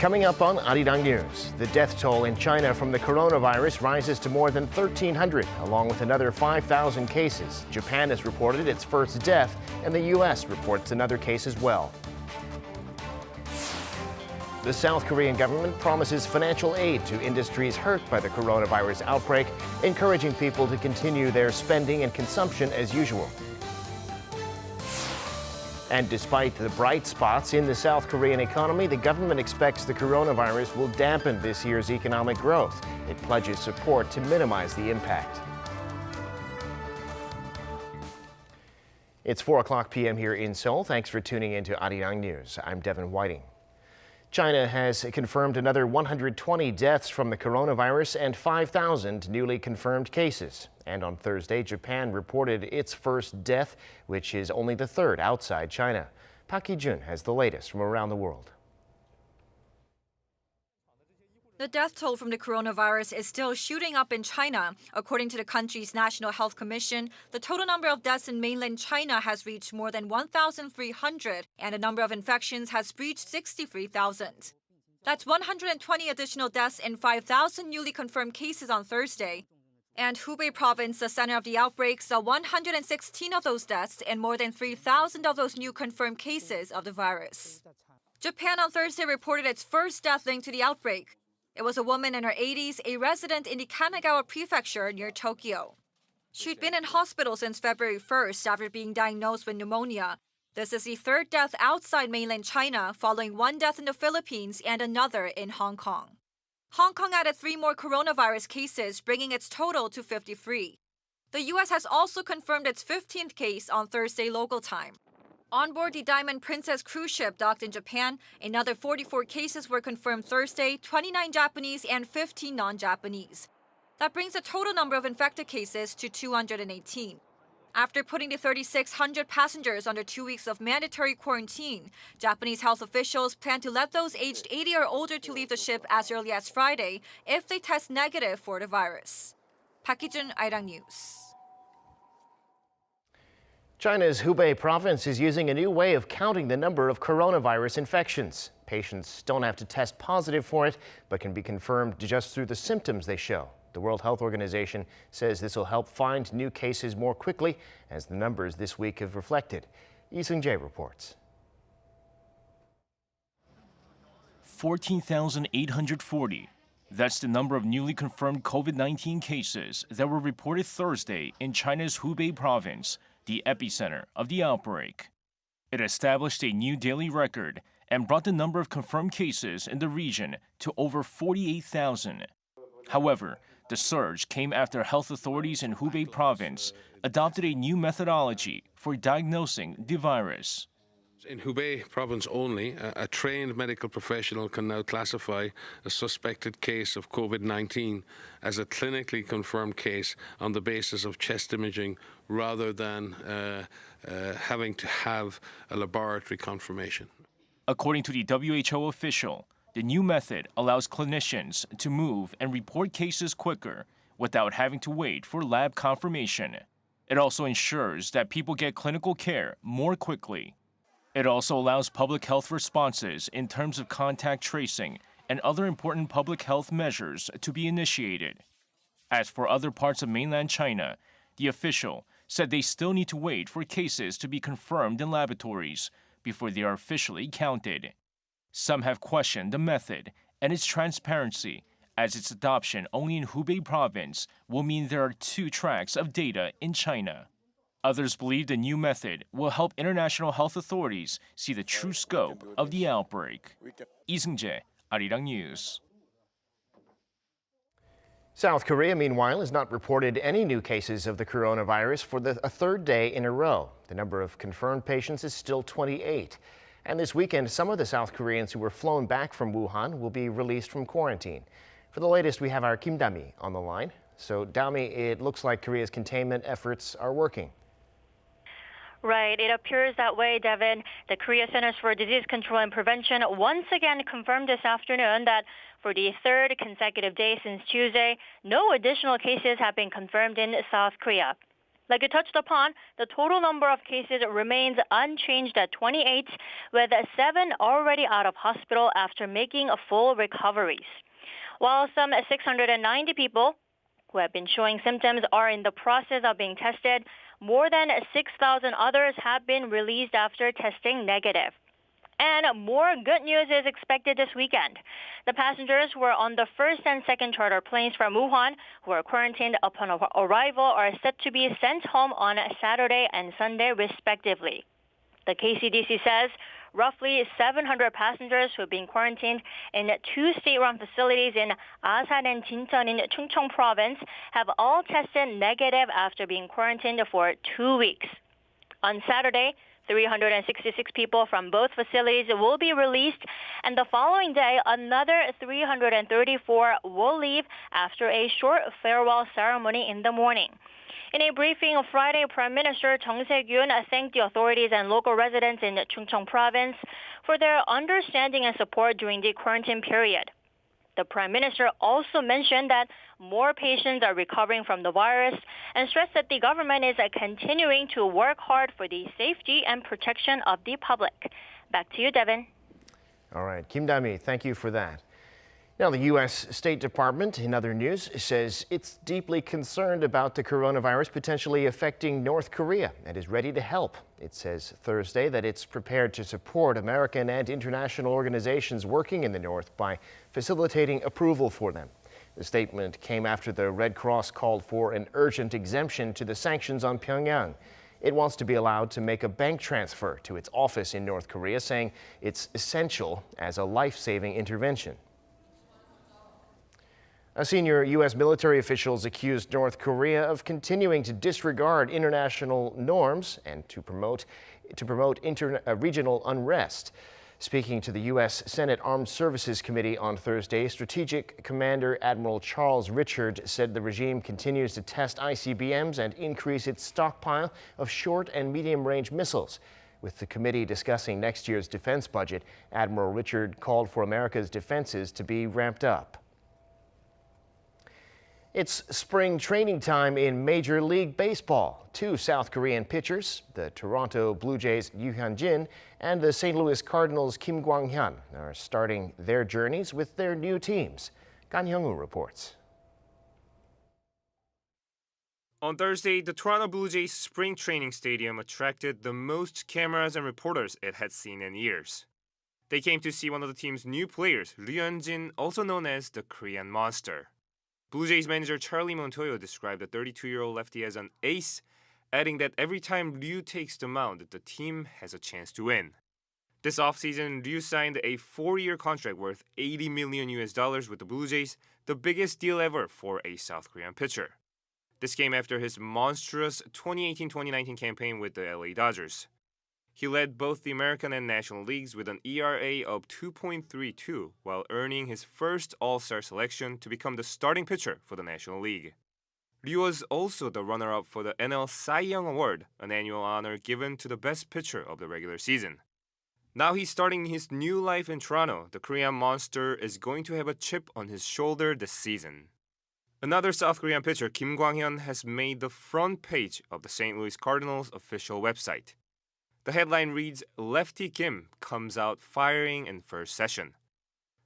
Coming up on Arirang News, the death toll in China from the coronavirus rises to more than 1,300, along with another 5,000 cases. Japan has reported its first death, and the U.S. reports another case as well. The South Korean government promises financial aid to industries hurt by the coronavirus outbreak, encouraging people to continue their spending and consumption as usual. And despite the bright spots in the South Korean economy, the government expects the coronavirus will dampen this year's economic growth. It pledges support to minimize the impact. It's 4:00 p.m. here in Seoul. Thanks for tuning in to Arirang News. I'm Devin Whiting. China has confirmed another 120 deaths from the coronavirus and 5,000 newly confirmed cases. And on Thursday, Japan reported its first death, which is only the third outside China. Park Hee-jun has the latest from around the world. The death toll from the coronavirus is still shooting up in China. According to the country's National Health Commission, the total number of deaths in mainland China has reached more than 1,300, and the number of infections has breached 63,000. That's 120 additional deaths and 5,000 newly confirmed cases on Thursday. And Hubei province, the center of the outbreak, saw 116 of those deaths and more than 3,000 of those new confirmed cases of the virus. Japan on Thursday reported its first death linked to the outbreak. It was a woman in her 80s, a resident in the Kanagawa prefecture near Tokyo. She'd been in hospital since February 1st after being diagnosed with pneumonia. This is the third death outside mainland China, following one death in the Philippines and another in Hong Kong. Hong Kong added 3 more coronavirus cases, bringing its total to 53. The U.S. has also confirmed its 15th case on Thursday local time. On board the Diamond Princess cruise ship docked in Japan, another 44 cases were confirmed Thursday, 29 Japanese and 15 non-Japanese. That brings the total number of infected cases to 218. After putting the 3,600 passengers under 2 weeks of mandatory quarantine, Japanese health officials plan to let those aged 80 or older to leave the ship as early as Friday if they test negative for the virus. Park Hee-jun, Arirang News. China's Hubei province is using a new way of counting the number of coronavirus infections. Patients don't have to test positive for it, but can be confirmed just through the symptoms they show. The World Health Organization says this will help find new cases more quickly, as the numbers this week have reflected. Lee Seung-jae reports. 14,840. That's the number of newly confirmed COVID-19 cases that were reported Thursday in China's Hubei province, the epicenter of the outbreak. It established a new daily record and brought the number of confirmed cases in the region to over 48,000. However, the surge came after health authorities in Hubei province adopted a new methodology for diagnosing the virus. In Hubei province only, a trained medical professional can now classify a suspected case of COVID-19 as a clinically confirmed case on the basis of chest imaging rather than having to have a laboratory confirmation. According to the WHO official, the new method allows clinicians to move and report cases quicker without having to wait for lab confirmation. It also ensures that people get clinical care more quickly. It also allows public health responses in terms of contact tracing and other important public health measures to be initiated. As for other parts of mainland China, the official said they still need to wait for cases to be confirmed in laboratories before they are officially counted. Some have questioned the method and its transparency, as its adoption only in Hubei province will mean there are 2 tracks of data in China. Others believe the new method will help international health authorities see the true scope of the outbreak. Lee Seung-jae, Arirang News. South Korea, meanwhile, has not reported any new cases of the coronavirus for a third day in a row. The number of confirmed patients is still 28. And this weekend, some of the South Koreans who were flown back from Wuhan will be released from quarantine. For the latest, we have our Kim Da-mi on the line. So, Da-mi, it looks like Korea's containment efforts are working. Right. It appears that way, Devin. The Korea Centers for Disease Control and Prevention once again confirmed this afternoon that for the third consecutive day since Tuesday, no additional cases have been confirmed in South Korea. Like you touched upon, the total number of cases remains unchanged at 28, with 7 already out of hospital after making full recoveries. While some 690 people who have been showing symptoms are in the process of being tested, more than 6,000 others have been released after testing negative. And more good news is expected this weekend. The passengers who were on the first and second charter planes from Wuhan, who were quarantined upon arrival, are set to be sent home on Saturday and Sunday, respectively. The KCDC says roughly 700 passengers who have been quarantined in 2 state-run facilities in Asan and Jincheon in Chungcheong province have all tested negative after being quarantined for 2 weeks. On Saturday, 366 people from both facilities will be released, and the following day, another 334 will leave after a short farewell ceremony in the morning. In a briefing Friday, Prime Minister Chung Se-kyun thanked the authorities and local residents in Chungcheong province for their understanding and support during the quarantine period. The Prime Minister also mentioned that more patients are recovering from the virus and stressed that the government is continuing to work hard for the safety and protection of the public. Back to you, Devin. All right, Kim Da-mi, thank you for that. Now, the U.S. State Department, in other news, says it's deeply concerned about the coronavirus potentially affecting North Korea and is ready to help. It says Thursday that it's prepared to support American and international organizations working in the North by facilitating approval for them. The statement came after the Red Cross called for an urgent exemption to the sanctions on Pyongyang. It wants to be allowed to make a bank transfer to its office in North Korea, saying it's essential as a life-saving intervention. Senior U.S. military officials accused North Korea of continuing to disregard international norms and to promote regional unrest. Speaking to the U.S. Senate Armed Services Committee on Thursday, Strategic Commander Admiral Charles Richard said the regime continues to test ICBMs and increase its stockpile of short and medium-range missiles. With the committee discussing next year's defense budget, Admiral Richard called for America's defenses to be ramped up. It's spring training time in Major League Baseball. 2 South Korean pitchers, the Toronto Blue Jays' Yoo Hyun-jin and the St. Louis Cardinals' Kim Kwang-hyun, are starting their journeys with their new teams. Gan Hyung-woo reports. On Thursday, the Toronto Blue Jays' spring training stadium attracted the most cameras and reporters it had seen in years. They came to see one of the team's new players, Ryu Hyun-jin, also known as the Korean Monster. Blue Jays manager Charlie Montoyo described the 32-year-old lefty as an ace, adding that every time Ryu takes the mound, the team has a chance to win. This offseason, Ryu signed a 4-year contract worth $80 million with the Blue Jays, the biggest deal ever for a South Korean pitcher. This came after his monstrous 2018-2019 campaign with the LA Dodgers. He led both the American and National Leagues with an ERA of 2.32 while earning his first All-Star selection to become the starting pitcher for the National League. Ryu was also the runner-up for the NL Cy Young Award, an annual honor given to the best pitcher of the regular season. Now he's starting his new life in Toronto. The Korean Monster is going to have a chip on his shoulder this season. Another South Korean pitcher, Kim Kwang-hyun, has made the front page of the St. Louis Cardinals' official website. The headline reads, "Lefty Kim comes out firing in first session."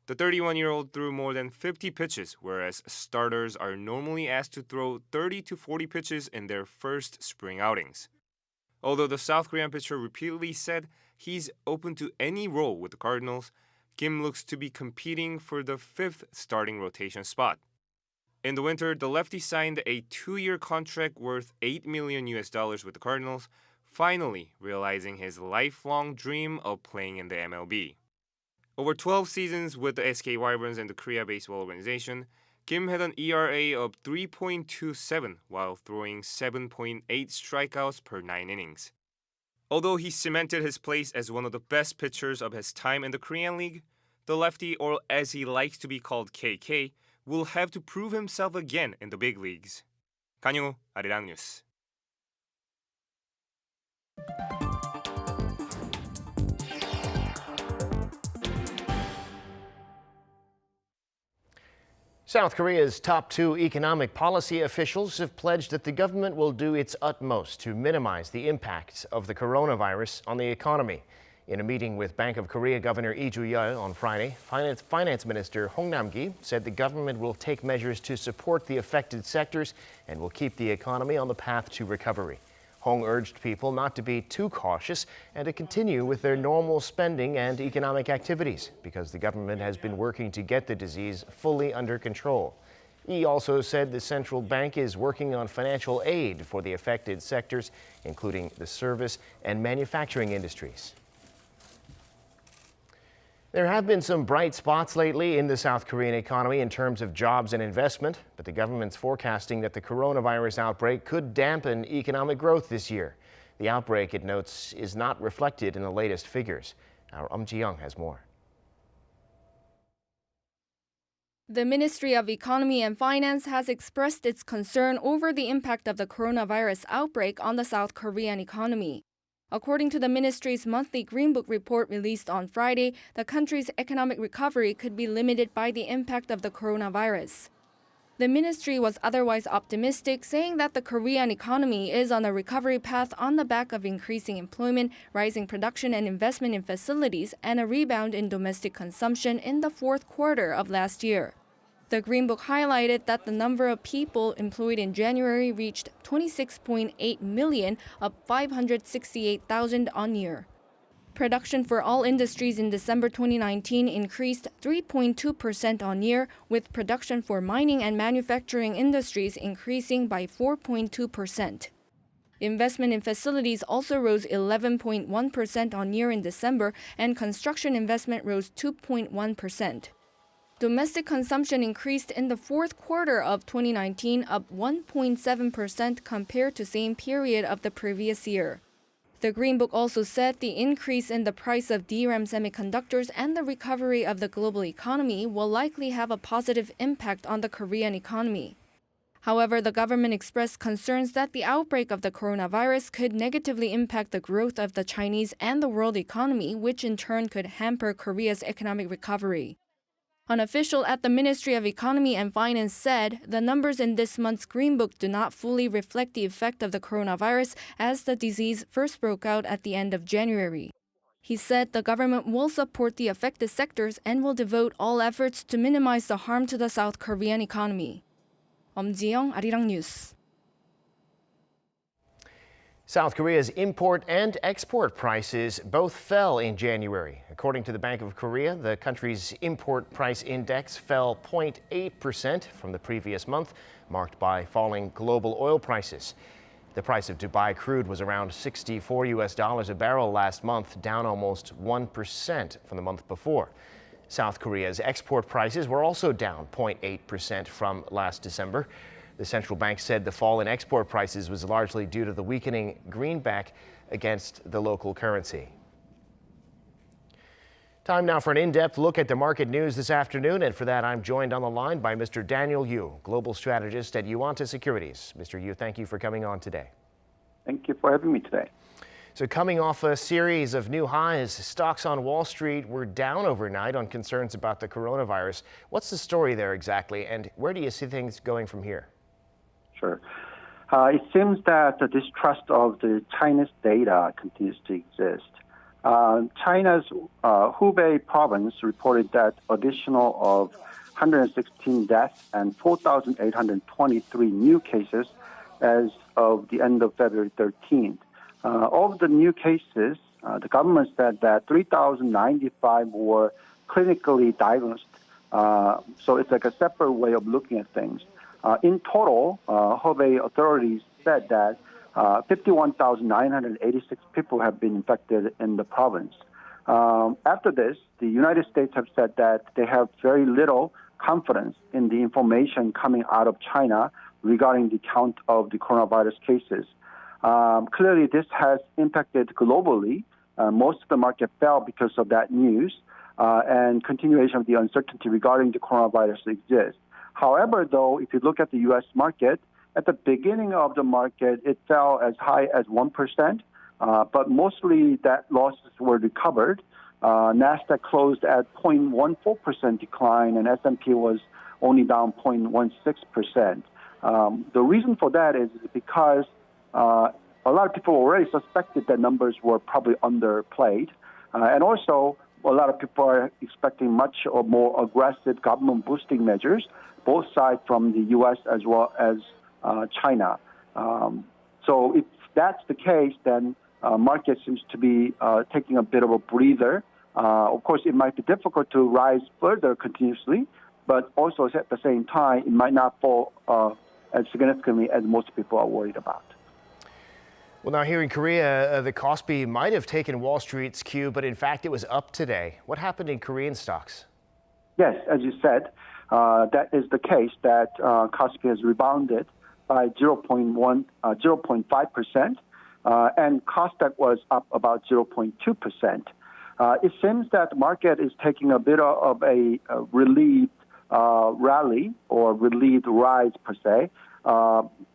The 31-year-old threw more than 50 pitches, whereas starters are normally asked to throw 30 to 40 pitches in their first spring outings. Although the South Korean pitcher repeatedly said he's open to any role with the Cardinals, Kim looks to be competing for the 5th starting rotation spot. In the winter, the lefty signed a 2-year contract worth $8 million with the Cardinals, finally realizing his lifelong dream of playing in the MLB. Over 12 seasons with the SK Wyverns and the Korea Baseball Organization, Kim had an ERA of 3.27 while throwing 7.8 strikeouts per 9 innings. Although he cemented his place as one of the best pitchers of his time in the Korean League, the lefty, or as he likes to be called KK, will have to prove himself again in the big leagues. Gan Hyung-woo, Arirang News. South Korea's top two economic policy officials have pledged that the government will do its utmost to minimize the impact of the coronavirus on the economy. In a meeting with Bank of Korea Governor Lee Ju-yeol on Friday, Finance Minister Hong Nam-gi said the government will take measures to support the affected sectors and will keep the economy on the path to recovery. Hong urged people not to be too cautious and to continue with their normal spending and economic activities because the government has been working to get the disease fully under control. He also said the central bank is working on financial aid for the affected sectors, including the service and manufacturing industries. There have been some bright spots lately in the South Korean economy in terms of jobs and investment, but the government's forecasting that the coronavirus outbreak could dampen economic growth this year. The outbreak, it notes, is not reflected in the latest figures. Our Ji-young has more. The Ministry of Economy and Finance has expressed its concern over the impact of the coronavirus outbreak on the South Korean economy. According to the ministry's monthly Green Book report released on Friday, the country's economic recovery could be limited by the impact of the coronavirus. The ministry was otherwise optimistic, saying that the Korean economy is on a recovery path on the back of increasing employment, rising production and investment in facilities, and a rebound in domestic consumption in the fourth quarter of last year. The Green Book highlighted that the number of people employed in January reached 26.8 million, up 568,000 on year. Production for all industries in December 2019 increased 3.2% on year, with production for mining and manufacturing industries increasing by 4.2%. Investment in facilities also rose 11.1% on year in December, and construction investment rose 2.1%. Domestic consumption increased in the fourth quarter of 2019, up 1.7% compared to same period of the previous year. The Green Book also said the increase in the price of DRAM semiconductors and the recovery of the global economy will likely have a positive impact on the Korean economy. However, the government expressed concerns that the outbreak of the coronavirus could negatively impact the growth of the Chinese and the world economy, which in turn could hamper Korea's economic recovery. An official at the Ministry of Economy and Finance said the numbers in this month's Green Book do not fully reflect the effect of the coronavirus as the disease first broke out at the end of January. He said the government will support the affected sectors and will devote all efforts to minimize the harm to the South Korean economy. Ji-young, Arirang News. South Korea's import and export prices both fell in January. According to the Bank of Korea, the country's import price index fell 0.8% from the previous month, marked by falling global oil prices. The price of Dubai crude was around $64 a barrel last month, down almost 1% from the month before. South Korea's export prices were also down 0.8% from last December. The central bank said the fall in export prices was largely due to the weakening greenback against the local currency. Time now for an in-depth look at the market news this afternoon, and for that I'm joined on the line by Mr. Daniel Yu, global strategist at Yuanta Securities. Mr. Yu, thank you for coming on today. Thank you for having me today. So coming off a series of new highs, stocks on Wall Street were down overnight on concerns about the coronavirus. What's the story there exactly, and where do you see things going from here? Sure. It seems that the distrust of the Chinese data continues to exist. China's Hubei province reported that additional of 116 deaths and 4,823 new cases as of the end of February 13th. Of the new cases, the government said that 3,095 were clinically diagnosed. So it's like a separate way of looking at things. In total, Hubei authorities said that 51,986 people have been infected in the province. After this, the United States have said that they have very little confidence in the information coming out of China regarding the count of the coronavirus cases. Clearly, this has impacted globally. Most of the market fell because of that news, and continuation of the uncertainty regarding the coronavirus exists. However, though, if you look at the U.S. market, at the beginning of the market, it fell as high as 1%, but mostly that losses were recovered. NASDAQ closed at 0.14% decline, and S&P was only down 0.16%. The reason for that is because a lot of people already suspected that numbers were probably underplayed. And also, a lot of people are expecting much or more aggressive government boosting measures, both sides from the U.S. as well as China. So if that's the case, then market seems to be taking a bit of a breather. Of course, it might be difficult to rise further continuously, but also at the same time, it might not fall as significantly as most people are worried about. Well, now here in Korea, the Kospi might have taken Wall Street's cue, but in fact, it was up today. What happened in Korean stocks? Yes, as you said, that is the case, that Kospi has rebounded by 0.5%, and Kosdaq was up about 0.2%. It seems that the market is taking a bit of a relieved rally or relieved rise per se.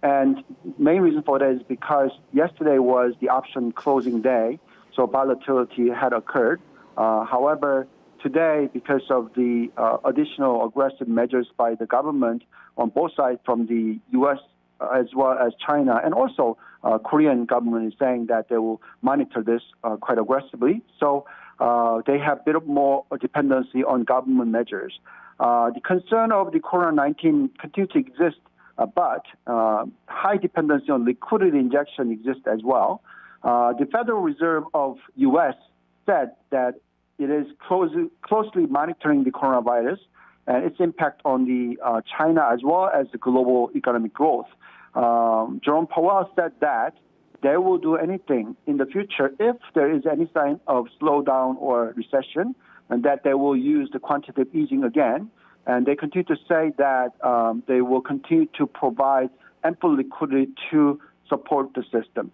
And main reason for that is because yesterday was the option closing day, so volatility had occurred. However, today, because of the additional aggressive measures by the government on both sides from the U.S. As well as China, and also Korean government is saying that they will monitor this quite aggressively. So they have a bit of more dependency on government measures. The concern of the COVID-19 continues to exist, but high dependency on liquidity injection exists as well. The Federal Reserve of U.S. said that it is closely monitoring the coronavirus and its impact on the China as well as the global economic growth. Jerome Powell said that they will do anything in the future if there is any sign of slowdown or recession, and that they will use the quantitative easing again. And they continue to say that they will continue to provide ample liquidity to support the system.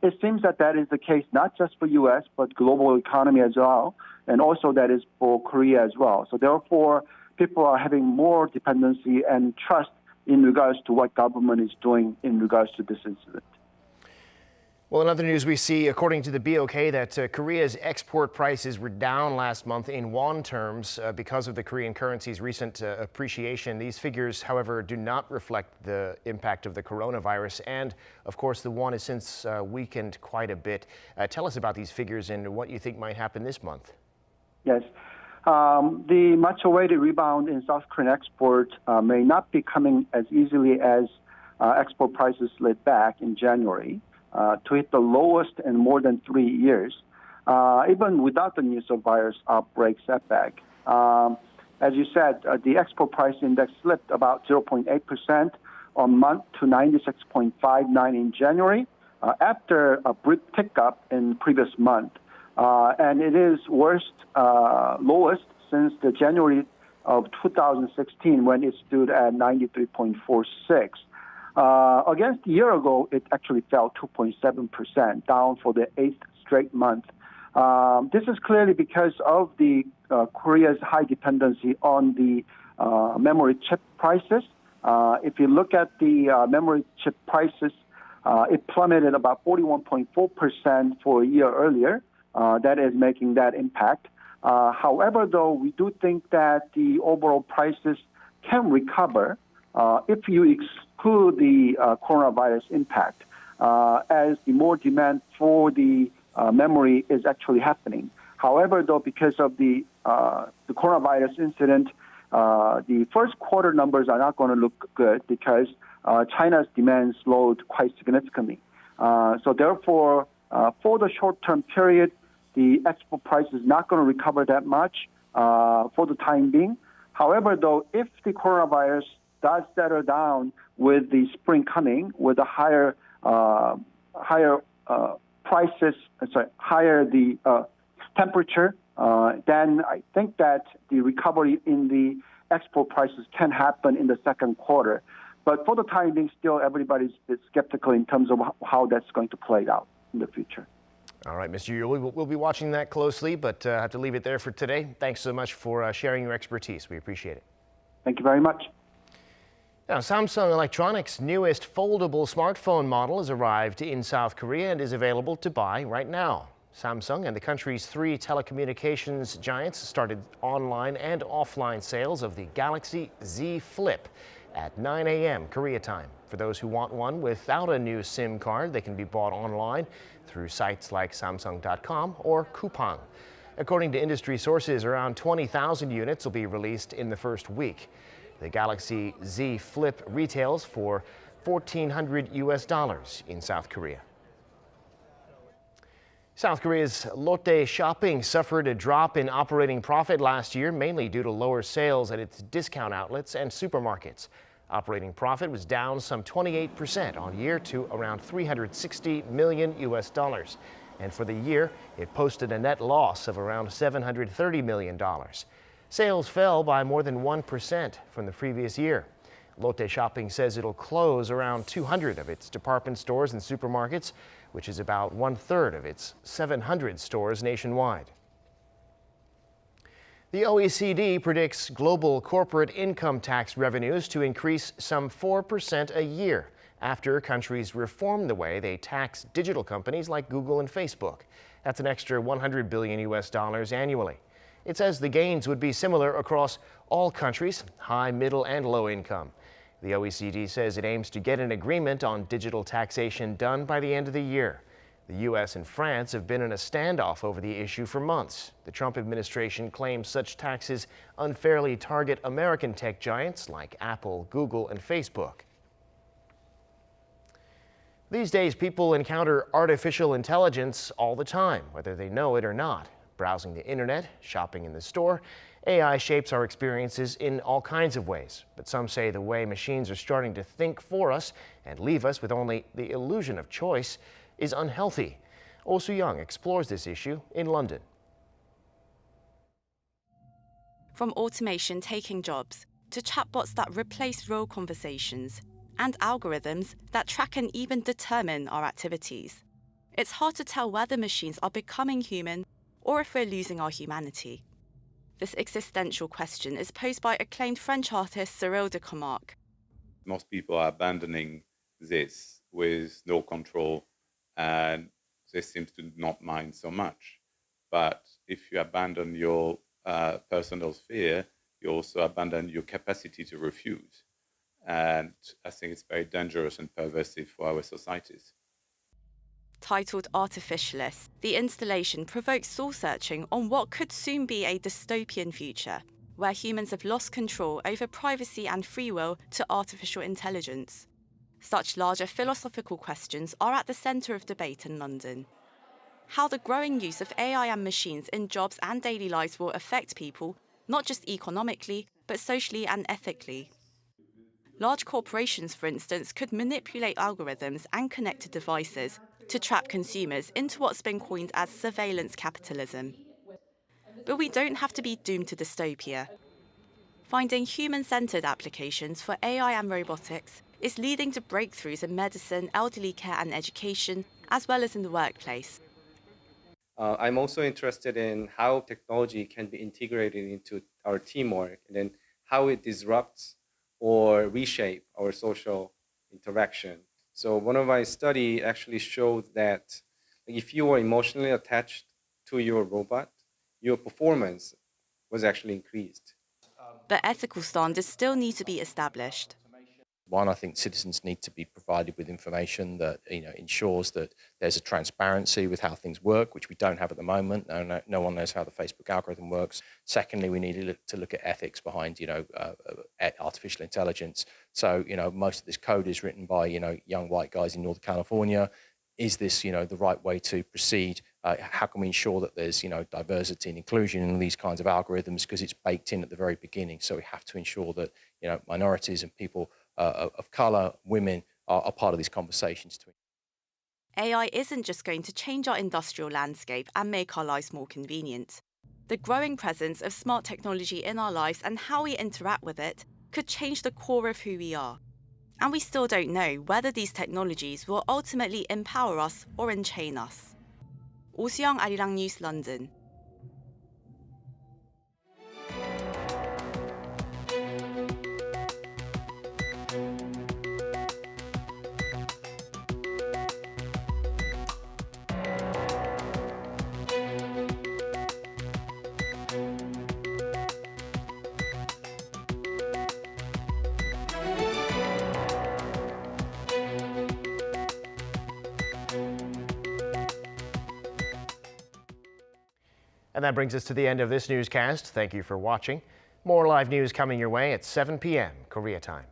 It seems that that is the case not just for U.S., but global economy as well, and also that is for Korea as well. So therefore, people are having more dependency and trust in regards to what government is doing in regards to this incident. Well, in other news, we see, according to the BOK, that Korea's export prices were down last month in won terms because of the Korean currency's recent appreciation. These figures, however, do not reflect the impact of the coronavirus. And, of course, the won has since weakened quite a bit. Tell us about these figures and what you think might happen this month. Yes. The much-awaited rebound in South Korean export may not be coming as easily as export prices slid back in January to hit the lowest in more than 3 years, even without the news of virus outbreak setback. As you said, the export price index slipped about 0.8% on month to 96.59 in January after a brief tick-up in previous month. And it is lowest since the January of 2016 when it stood at 93.46. Against a year ago, it actually fell 2.7%, down for the 8th straight month. This is clearly because of the Korea's high dependency on the memory chip prices. If you look at the memory chip prices, it plummeted about 41.4% for a year earlier. That is making that impact. However, though, we do think that the overall prices can recover if you exclude the coronavirus impact, as the more demand for the memory is actually happening. However, though, because of the coronavirus incident, the first quarter numbers are not going to look good because China's demand slowed quite significantly. So therefore, for the short-term period, the export price is not going to recover that much for the time being. However, though, if the coronavirus does settle down with the spring coming, with the higher temperature, then I think that the recovery in the export prices can happen in the second quarter. But for the time being, still everybody's a bit skeptical in terms of how that's going to play out in the future. All right, Mr. Yu, we'll be watching that closely, but I have to leave it there for today. Thanks so much for sharing your expertise. We appreciate it. Thank you very much. Now, Samsung Electronics' newest foldable smartphone model has arrived in South Korea and is available to buy right now. Samsung and the country's three telecommunications giants started online and offline sales of the Galaxy Z Flip at 9 a.m. Korea time. For those who want one without a new SIM card, they can be bought online through sites like Samsung.com or Coupang. According to industry sources, around 20,000 units will be released in the first week. The Galaxy Z Flip retails for $1,400 in South Korea. South Korea's Lotte Shopping suffered a drop in operating profit last year, mainly due to lower sales at its discount outlets and supermarkets. Operating profit was down some 28% on year to around $360 million. And for the year, it posted a net loss of around $730 million. Sales fell by more than 1% from the previous year. Lotte Shopping says it'll close around 200 of its department stores and supermarkets, which is about 1/3 of its 700 stores nationwide. The OECD predicts global corporate income tax revenues to increase some 4% a year after countries reform the way they tax digital companies like Google and Facebook. That's an extra $100 billion annually. It says the gains would be similar across all countries, high, middle, and low income. The OECD says it aims to get an agreement on digital taxation done by the end of the year. The U.S. and France have been in a standoff over the issue for months. The Trump administration claims such taxes unfairly target American tech giants like Apple, Google, and Facebook. These days, people encounter artificial intelligence all the time, whether they know it or not. Browsing the internet, shopping in the store, AI shapes our experiences in all kinds of ways. But some say the way machines are starting to think for us and leave us with only the illusion of choice is unhealthy. Oh Soo-young explores this issue in London. From automation taking jobs, to chatbots that replace real conversations, and algorithms that track and even determine our activities, it's hard to tell whether machines are becoming human or if we're losing our humanity. This existential question is posed by acclaimed French artist Cyril de Camargue. Most people are abandoning this with no control, and they seem to not mind so much. But if you abandon your personal fear, you also abandon your capacity to refuse. And I think it's very dangerous and pervasive for our societies. Titled Artificialists, the installation provokes soul-searching on what could soon be a dystopian future, where humans have lost control over privacy and free will to artificial intelligence. Such larger philosophical questions are at the centre of debate in London. How the growing use of AI and machines in jobs and daily lives will affect people, not just economically, but socially and ethically. Large corporations, for instance, could manipulate algorithms and connected devices to trap consumers into what's been coined as surveillance capitalism. But we don't have to be doomed to dystopia. Finding human-centered applications for AI and robotics is leading to breakthroughs in medicine, elderly care and education, as well as in the workplace. I'm also interested in how technology can be integrated into our teamwork and then how it disrupts or reshape our social interaction. So one of my studies actually showed that if you were emotionally attached to your robot, your performance was actually increased. But ethical standards still need to be established. One, I think citizens need to be provided with information that ensures that there's a transparency with how things work, which we don't have at the moment. No one knows how the Facebook algorithm works. Secondly, we need to look at ethics behind artificial intelligence. So most of this code is written by young white guys in Northern California. Is this the right way to proceed? How can we ensure that there's diversity and inclusion in these kinds of algorithms, because it's baked in at the very beginning. So we have to ensure that minorities and people of colour, women, are part of these conversations. AI isn't just going to change our industrial landscape and make our lives more convenient. The growing presence of smart technology in our lives and how we interact with it could change the core of who we are. And we still don't know whether these technologies will ultimately empower us or enchain us. Oh Soo-young, Arirang News, London. And that brings us to the end of this newscast. Thank you for watching. More live news coming your way at 7 p.m. Korea time.